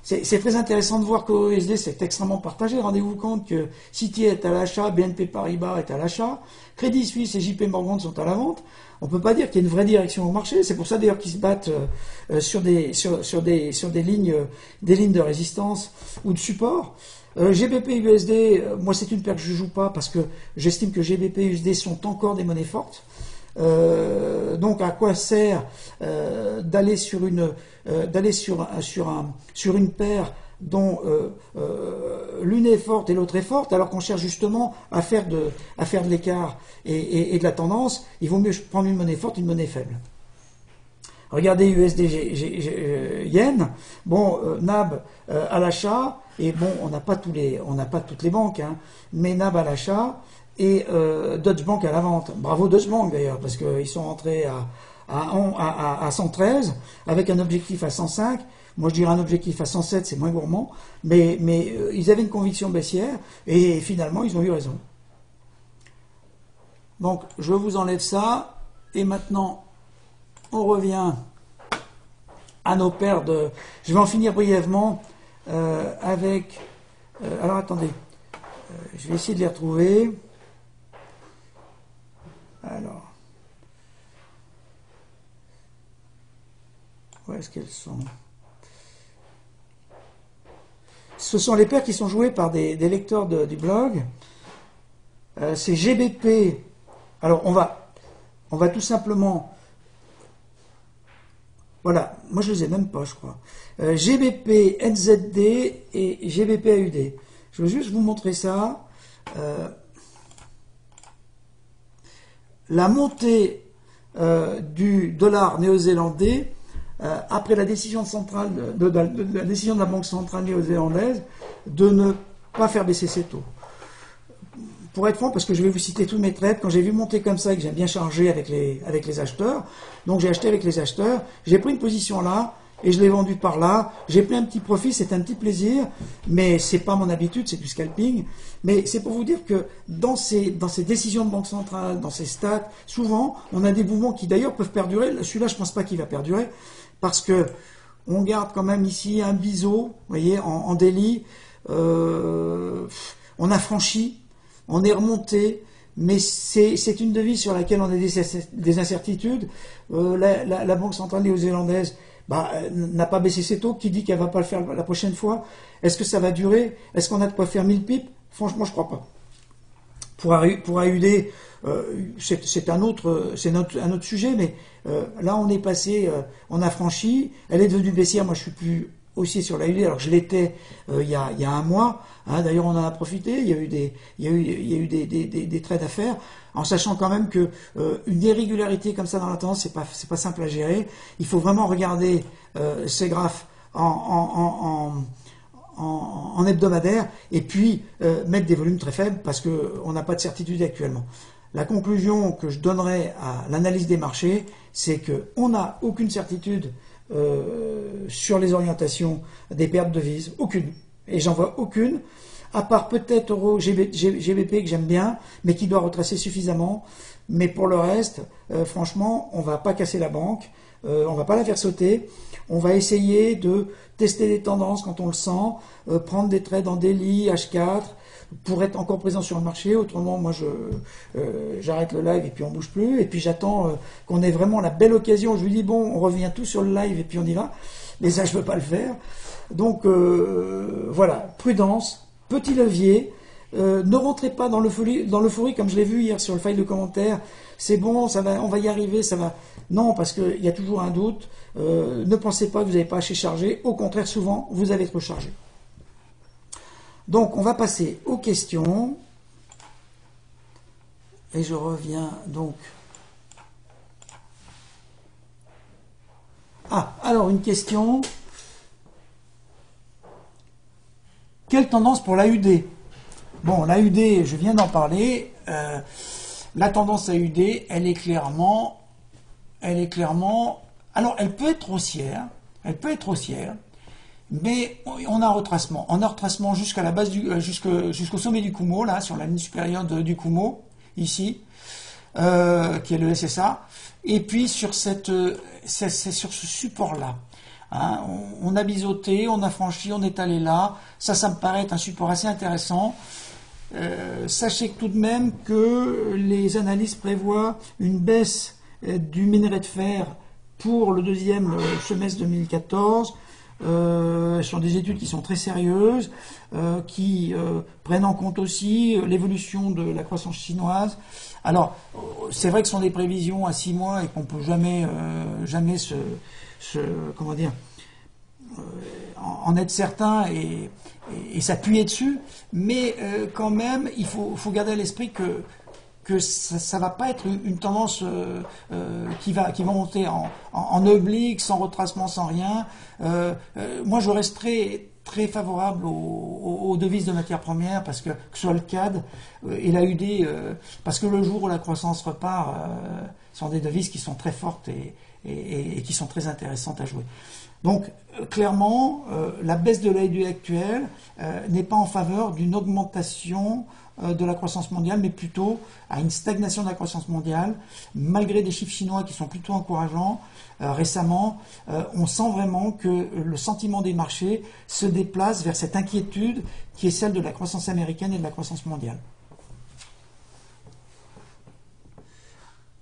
c'est très intéressant de voir qu'au USD, c'est extrêmement partagé. Rendez-vous compte que Citi est à l'achat, BNP Paribas est à l'achat, Crédit Suisse et JP Morgan sont à la vente. On ne peut pas dire qu'il y a une vraie direction au marché. C'est pour ça d'ailleurs qu'ils se battent sur des lignes de résistance ou de support. GBP USD, moi c'est une paire que je ne joue pas parce que j'estime que GBP USD sont encore des monnaies fortes. Donc à quoi sert d'aller sur une paire dont l'une est forte et l'autre est forte, alors qu'on cherche justement à faire de l'écart et de la tendance. Il vaut mieux prendre une monnaie forte, une monnaie faible. Regardez USD Yen, bon, NAB à l'achat, et bon, on n'a pas toutes les banques, hein, mais NAB à l'achat, et Deutsche Bank à la vente. Bravo Deutsche Bank d'ailleurs, parce qu'ils sont rentrés à 113, avec un objectif à 105. Moi je dirais un objectif à 107, c'est moins gourmand, mais ils avaient une conviction baissière, et finalement ils ont eu raison. Donc je vous enlève ça, et maintenant on revient à nos paires de... Je vais en finir brièvement avec... alors attendez, je vais essayer de les retrouver. Alors, où est-ce qu'elles sont? Ce sont les paires qui sont jouées par des lecteurs du blog. C'est GBP. Alors, on va tout simplement... Voilà, moi je les ai même pas, je crois. GBP NZD et GBP AUD. Je veux juste vous montrer ça. La montée du dollar néo-zélandais après la décision la décision de la Banque centrale néo-zélandaise de ne pas faire baisser ses taux. Pour être franc, parce que je vais vous citer tous mes trades, quand j'ai vu monter comme ça et que j'ai bien chargé avec les acheteurs, donc j'ai acheté avec les acheteurs, j'ai pris une position là, et je l'ai vendu par là, j'ai pris un petit profit, c'est un petit plaisir, mais c'est pas mon habitude, c'est du scalping, mais c'est pour vous dire que dans ces décisions de banque centrale, dans ces stats, souvent, on a des mouvements qui d'ailleurs peuvent perdurer, celui-là je pense pas qu'il va perdurer, parce que on garde quand même ici un biseau, vous voyez, en daily, on a franchi, on est remonté, mais c'est une devise sur laquelle on a des incertitudes. La Banque centrale néo-zélandaise, n'a pas baissé ses taux. Qui dit qu'elle va pas le faire la prochaine fois? Est-ce que ça va durer? Est-ce qu'on a de quoi faire 1000 pips? Franchement, je crois pas. Pour AUD, c'est un autre sujet, mais là on est passé, on a franchi, elle est devenue baissière. Moi je suis plus haussier sur l'AUD alors que je l'étais il y a un mois. Hein. D'ailleurs on en a profité, il y a eu des trades à faire, en sachant quand même que une irrégularité comme ça dans la tendance c'est pas simple à gérer. Il faut vraiment regarder ces graphes en hebdomadaire et puis mettre des volumes très faibles parce qu'on n'a pas de certitude actuellement. La conclusion que je donnerai à l'analyse des marchés, c'est qu'on n'a aucune certitude sur les orientations des pertes de devises, aucune. Et j'en vois aucune, à part peut-être Euro GBP que j'aime bien, mais qui doit retracer suffisamment. Mais pour le reste, franchement, on va pas casser la banque, on va pas la faire sauter. On va essayer de tester les tendances quand on le sent, prendre des trades en daily, H4, pour être encore présent sur le marché. Autrement, moi, j'arrête le live et puis on bouge plus. Et puis j'attends qu'on ait vraiment la belle occasion. Je lui dis, bon, on revient tout sur le live et puis on y va. Mais ça, je ne peux pas le faire. Donc, voilà, prudence, petit levier. Ne rentrez pas dans l'euphorie comme je l'ai vu hier sur le file de commentaires. C'est bon, on va y arriver, ça va. Non, parce qu'il y a toujours un doute. Ne pensez pas que vous n'avez pas assez chargé. Au contraire, souvent, vous allez trop chargé. Donc, on va passer aux questions. Et je reviens donc. Ah, alors une question. Quelle tendance pour l'AUD? Bon, l'AUD, je viens d'en parler. La tendance AUD, elle est clairement. Alors, elle peut être haussière. Mais on a un retracement. On a un retracement jusqu'à la base jusqu'au sommet du Kumo, là, sur la ligne supérieure du Kumo, ici, qui est le SSA. Et puis sur c'est sur ce support-là. Hein, on a biseauté, on a franchi, on est allé là. Ça me paraît être un support assez intéressant. Sachez tout de même que les analystes prévoient une baisse du minerai de fer pour le deuxième semestre 2014. Ce sont des études qui sont très sérieuses, qui prennent en compte aussi l'évolution de la croissance chinoise. Alors, c'est vrai que ce sont des prévisions à 6 mois et qu'on peut jamais comment dire, en être certain et s'appuyer dessus, mais quand même, il faut garder à l'esprit que ça va pas être une tendance qui va monter en oblique, sans retracement, sans rien. Moi, je reste très favorable aux devises de matières premières, parce que ce soit le CAD et l'AUD, parce que le jour où la croissance repart, sont des devises qui sont très fortes et qui sont très intéressantes à jouer. Donc, clairement, la baisse de l'AUD actuelle n'est pas en faveur d'une augmentation de la croissance mondiale, mais plutôt à une stagnation de la croissance mondiale, malgré des chiffres chinois qui sont plutôt encourageants. Récemment, on sent vraiment que le sentiment des marchés se déplace vers cette inquiétude qui est celle de la croissance américaine et de la croissance mondiale.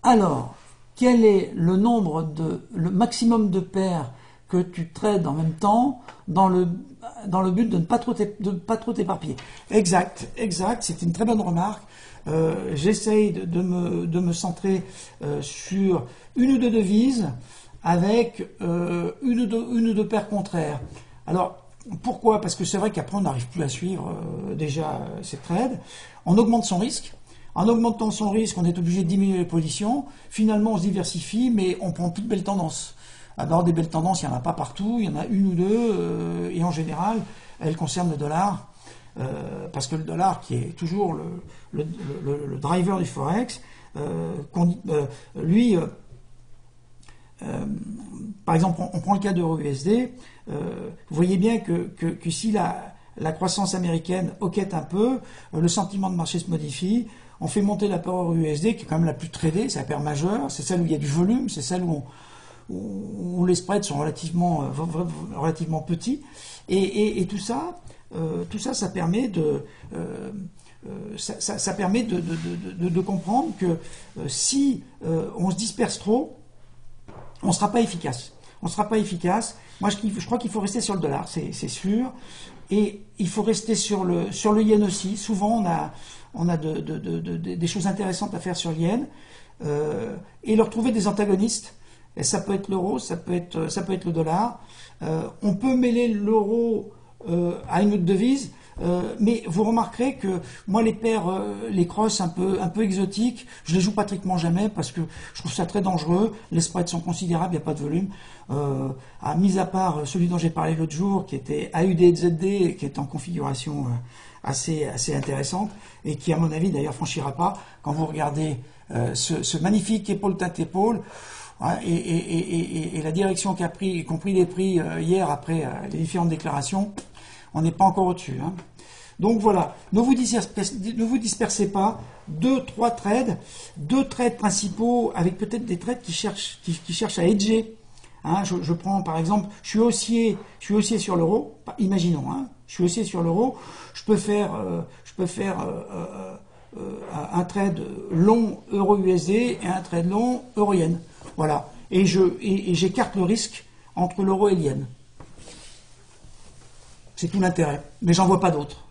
Alors, quel est le maximum de paires que tu trades en même temps dans le but de ne pas trop t'éparpiller? Exact, c'est une très bonne remarque. J'essaye de me centrer sur une ou deux devises avec une ou deux paires contraires. Alors, pourquoi? Parce que c'est vrai qu'après on n'arrive plus à suivre déjà ces trades. On augmente son risque. En augmentant son risque, on est obligé de diminuer les positions. Finalement, on se diversifie, mais on prend toutes belles tendances. Alors, des belles tendances, il n'y en a pas partout, il y en a une ou deux, et en général, elles concernent le dollar, parce que le dollar, qui est toujours le driver du Forex, lui, par exemple, on prend le cas de l'euro-USD, vous voyez bien que si la croissance américaine hoquette un peu, le sentiment de marché se modifie, on fait monter la paire euro-USD, qui est quand même la plus tradée, c'est la paire majeure, c'est celle où il y a du volume, c'est celle où les spreads sont relativement petits, et tout ça, ça permet de comprendre que si on se disperse trop, on ne sera pas efficace. on ne sera pas efficace. Moi, je crois qu'il faut rester sur le dollar, c'est sûr. Et il faut rester sur le yen aussi. Souvent, on a des choses intéressantes à faire sur le yen. Et leur trouver des antagonistes. Et ça peut être l'euro, ça peut être le dollar. On peut mêler l'euro à une autre devise. Mais vous remarquerez que moi les paires, les crosses un peu exotiques, je les joue pratiquement jamais parce que je trouve ça très dangereux. Les spreads sont considérables, il n'y a pas de volume. Mis à part celui dont j'ai parlé l'autre jour, qui était AUDZD, qui est en configuration assez intéressante et qui à mon avis d'ailleurs franchira pas. Quand vous regardez ce magnifique épaule teinte épaule. Ouais, et la direction qu'ont pris les prix hier après les différentes déclarations, on n'est pas encore au-dessus. Hein. Donc voilà, ne vous dispersez pas. 2-3 trades, 2 trades principaux avec peut-être des trades qui cherchent à hedger. Hein, je prends par exemple, je suis haussier sur l'euro. Imaginons, hein, je suis haussier sur l'euro. Je peux faire un trade long euro-USD et un trade long euro-yen. Voilà. Et j'écarte le risque entre l'euro et le yen. C'est tout l'intérêt. Mais j'en vois pas d'autres.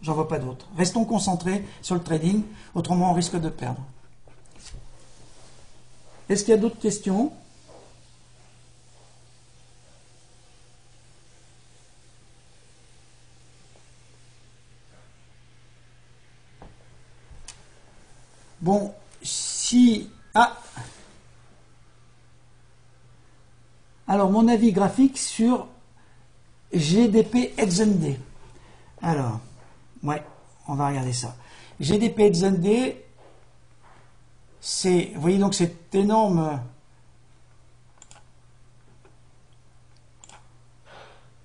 Restons concentrés sur le trading, autrement on risque de perdre. Est-ce qu'il y a d'autres questions ? Bon, si... Ah, alors, mon avis graphique sur GDP XND. Alors, ouais, on va regarder ça. GDP XND, c'est, vous voyez donc cette énorme...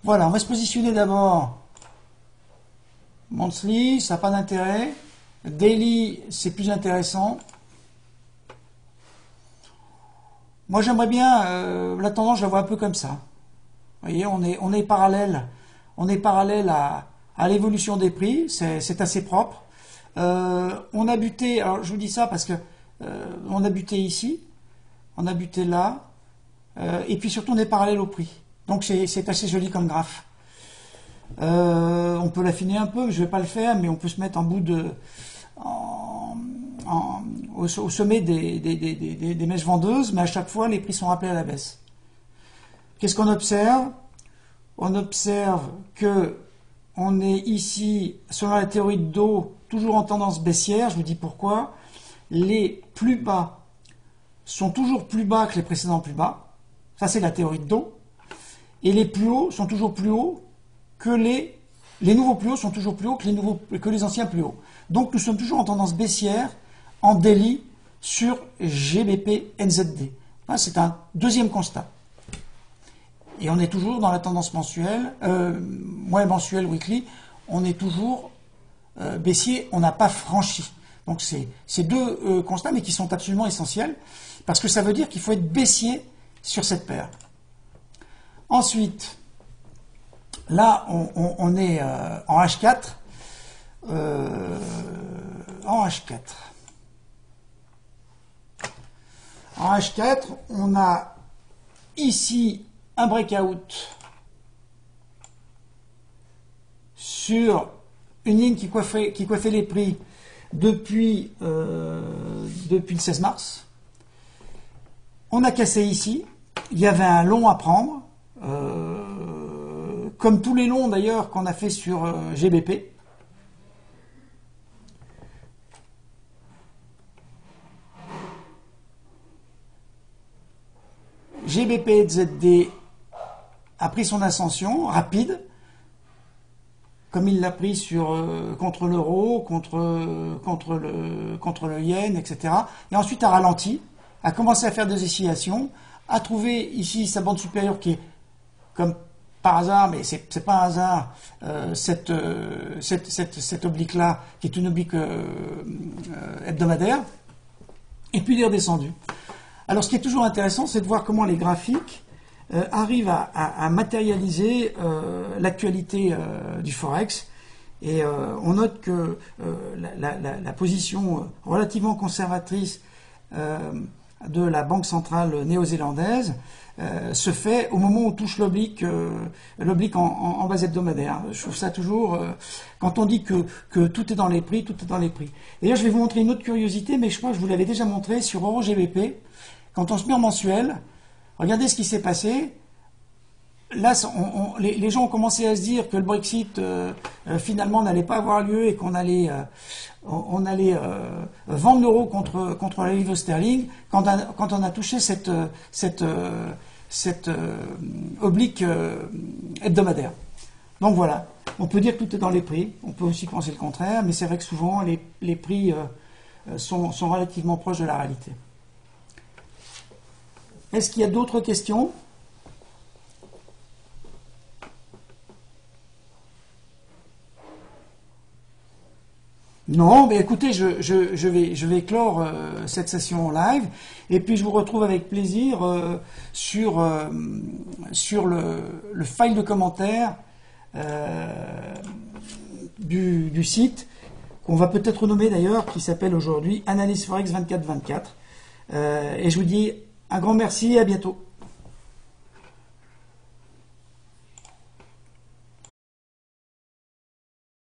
Voilà, on va se positionner d'abord. Monthly, ça n'a pas d'intérêt. Daily, c'est plus intéressant. Moi, j'aimerais bien, la tendance, je la vois un peu comme ça. Vous voyez, on est parallèle à l'évolution des prix, c'est assez propre. On a buté, alors je vous dis ça parce que on a buté ici, on a buté là, et puis surtout on est parallèle au prix. Donc c'est assez joli comme graphe. On peut l'affiner un peu, je ne vais pas le faire, mais on peut se mettre en bout de... au sommet des mèches vendeuses, mais à chaque fois les prix sont rappelés à la baisse. Qu'est-ce qu'on observe? On observe que on est ici, selon la théorie de Dow, toujours en tendance baissière. Je vous dis pourquoi. Les plus bas sont toujours plus bas que les précédents plus bas. Ça, c'est la théorie de Dow. Et les plus hauts sont toujours plus hauts que les nouveaux plus hauts sont toujours plus hauts que les anciens plus hauts. Donc, nous sommes toujours en tendance baissière en daily sur GBP NZD. C'est un deuxième constat. Et on est toujours dans la tendance mensuelle, mensuelle, weekly, on est toujours baissier, on n'a pas franchi. Donc c'est deux constats, mais qui sont absolument essentiels, parce que ça veut dire qu'il faut être baissier sur cette paire. Ensuite, là, on est en H4. En H4. En H4, on a ici un breakout sur une ligne qui coiffait les prix depuis le 16 mars. On a cassé ici. Il y avait un long à prendre, comme tous les longs d'ailleurs qu'on a fait sur GBP. GBP ZD a pris son ascension rapide, comme il l'a pris contre l'euro, contre le yen, etc. Et ensuite a ralenti, a commencé à faire des oscillations, a trouvé ici sa bande supérieure qui est, comme par hasard, mais c'est pas un hasard, cette oblique-là, qui est une oblique hebdomadaire, et puis il est redescendu. Alors ce qui est toujours intéressant, c'est de voir comment les graphiques arrivent à matérialiser l'actualité du Forex. Et on note que la position relativement conservatrice de la Banque centrale néo-zélandaise se fait au moment où on touche l'oblique en base hebdomadaire. Je trouve ça toujours, quand on dit que tout est dans les prix, tout est dans les prix. D'ailleurs, je vais vous montrer une autre curiosité, mais je crois que je vous l'avais déjà montré sur EuroGBP. Quand on se met en mensuel, regardez ce qui s'est passé. Là, les gens ont commencé à se dire que le Brexit finalement n'allait pas avoir lieu et qu'on allait vendre l'euro contre la livre sterling. Quand on a touché cette oblique hebdomadaire. Donc voilà, on peut dire que tout est dans les prix. On peut aussi penser le contraire, mais c'est vrai que souvent les prix sont relativement proches de la réalité. Est-ce qu'il y a d'autres questions ? Non, mais écoutez, je vais clore cette session live et puis je vous retrouve avec plaisir sur le file de commentaires du site qu'on va peut-être nommer d'ailleurs, qui s'appelle aujourd'hui Analyse Forex 24/24. Et je vous dis un grand merci et à bientôt.